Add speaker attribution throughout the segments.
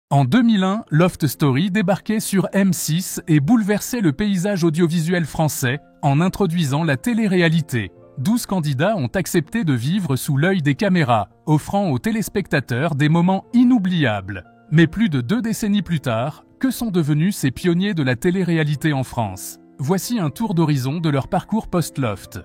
Speaker 1: En 2001, Loft Story débarquait sur M6 et bouleversait le paysage audiovisuel français en introduisant la télé-réalité. 12 candidats ont accepté de vivre sous l'œil des caméras, offrant aux téléspectateurs des moments inoubliables. Mais plus de 2 décennies plus tard, que sont devenus ces pionniers de la télé-réalité en France? Voici un tour d'horizon de leur parcours post-Loft.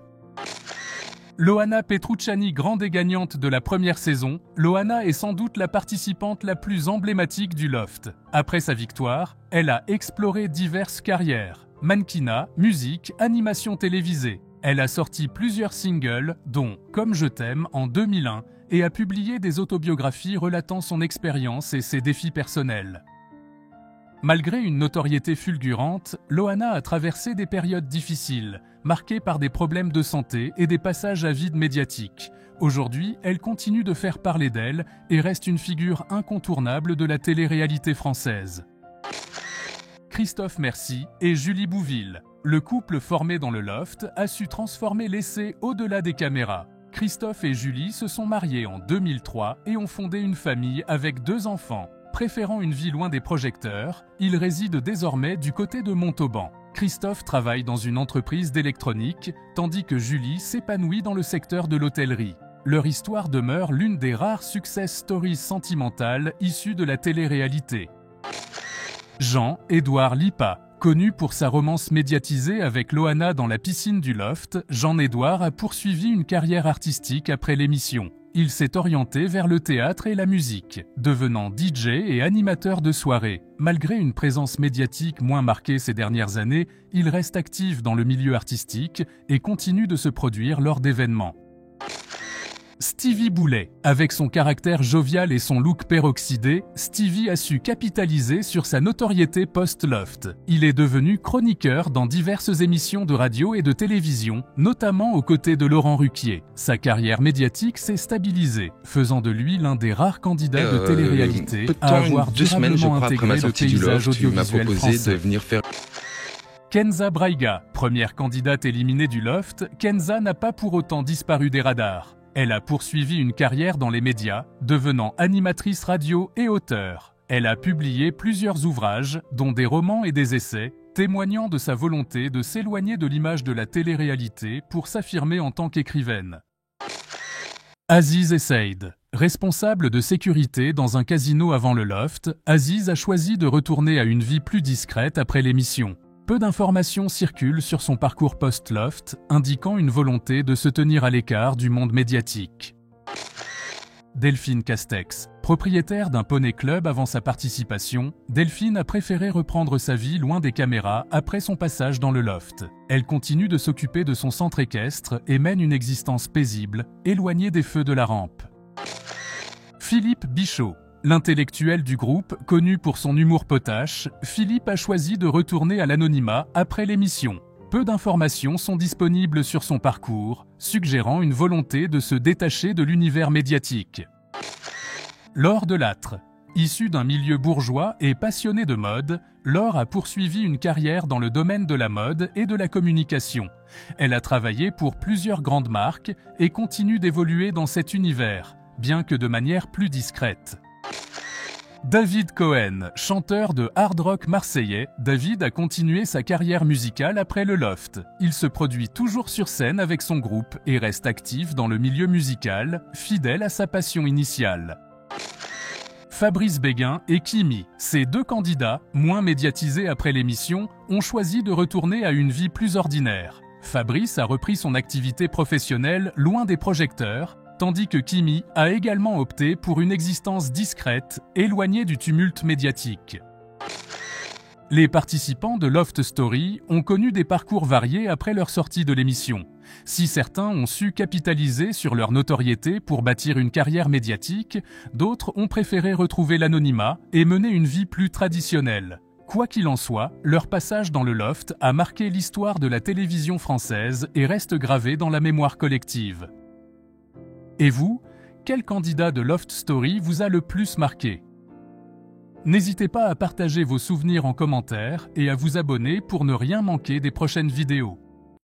Speaker 1: Loana Petrucciani, grande et gagnante de la première saison, Loana est sans doute la participante la plus emblématique du Loft. Après sa victoire, elle a exploré diverses carrières, mannequinat, musique, animation télévisée. Elle a sorti plusieurs singles, dont « Comme je t'aime » en 2001, et a publié des autobiographies relatant son expérience et ses défis personnels. Malgré une notoriété fulgurante, Loana a traversé des périodes difficiles, marquées par des problèmes de santé et des passages à vide médiatique. Aujourd'hui, elle continue de faire parler d'elle et reste une figure incontournable de la télé-réalité française. Christophe Mercy et Julie Bouville. Le couple formé dans le Loft a su transformer l'essai au-delà des caméras. Christophe et Julie se sont mariés en 2003 et ont fondé une famille avec 2 enfants. Préférant une vie loin des projecteurs, il réside désormais du côté de Montauban. Christophe travaille dans une entreprise d'électronique, tandis que Julie s'épanouit dans le secteur de l'hôtellerie. Leur histoire demeure l'une des rares success stories sentimentales issues de la télé-réalité. Jean-Édouard Lipa. Connu pour sa romance médiatisée avec Loana dans la piscine du Loft, Jean-Édouard a poursuivi une carrière artistique après l'émission. Il s'est orienté vers le théâtre et la musique, devenant DJ et animateur de soirées. Malgré une présence médiatique moins marquée ces dernières années, il reste actif dans le milieu artistique et continue de se produire lors d'événements. Stevie Boulet. Avec son caractère jovial et son look peroxydé, Stevie a su capitaliser sur sa notoriété post-Loft. Il est devenu chroniqueur dans diverses émissions de radio et de télévision, notamment aux côtés de Laurent Ruquier. Sa carrière médiatique s'est stabilisée, faisant de lui l'un des rares candidats de télé-réalité à avoir durablement intégré le paysage audiovisuel français. Kenza Braiga. Première candidate éliminée du Loft, Kenza n'a pas pour autant disparu des radars. Elle a poursuivi une carrière dans les médias, devenant animatrice radio et auteure. Elle a publié plusieurs ouvrages, dont des romans et des essais, témoignant de sa volonté de s'éloigner de l'image de la télé-réalité pour s'affirmer en tant qu'écrivaine. Aziz Essaid. Responsable de sécurité dans un casino avant le Loft, Aziz a choisi de retourner à une vie plus discrète après l'émission. Peu d'informations circulent sur son parcours post-Loft, indiquant une volonté de se tenir à l'écart du monde médiatique. Delphine Castex. Propriétaire d'un poney club avant sa participation, Delphine a préféré reprendre sa vie loin des caméras après son passage dans le Loft. Elle continue de s'occuper de son centre équestre et mène une existence paisible, éloignée des feux de la rampe. Philippe Bichot. L'intellectuel du groupe, connu pour son humour potache, Philippe a choisi de retourner à l'anonymat après l'émission. Peu d'informations sont disponibles sur son parcours, suggérant une volonté de se détacher de l'univers médiatique. Laure Delattre. Issue d'un milieu bourgeois et passionnée de mode, Laure a poursuivi une carrière dans le domaine de la mode et de la communication. Elle a travaillé pour plusieurs grandes marques et continue d'évoluer dans cet univers, bien que de manière plus discrète. David Cohen, chanteur de hard rock marseillais, David a continué sa carrière musicale après le Loft. Il se produit toujours sur scène avec son groupe et reste actif dans le milieu musical, fidèle à sa passion initiale. Fabrice Béguin et Kimi. Ces 2 candidats, moins médiatisés après l'émission, ont choisi de retourner à une vie plus ordinaire. Fabrice a repris son activité professionnelle loin des projecteurs, tandis que Kimi a également opté pour une existence discrète, éloignée du tumulte médiatique. Les participants de Loft Story ont connu des parcours variés après leur sortie de l'émission. Si certains ont su capitaliser sur leur notoriété pour bâtir une carrière médiatique, d'autres ont préféré retrouver l'anonymat et mener une vie plus traditionnelle. Quoi qu'il en soit, leur passage dans le Loft a marqué l'histoire de la télévision française et reste gravé dans la mémoire collective. Et vous, quel candidat de Loft Story vous a le plus marqué? N'hésitez pas à partager vos souvenirs en commentaire et à vous abonner pour ne rien manquer des prochaines vidéos.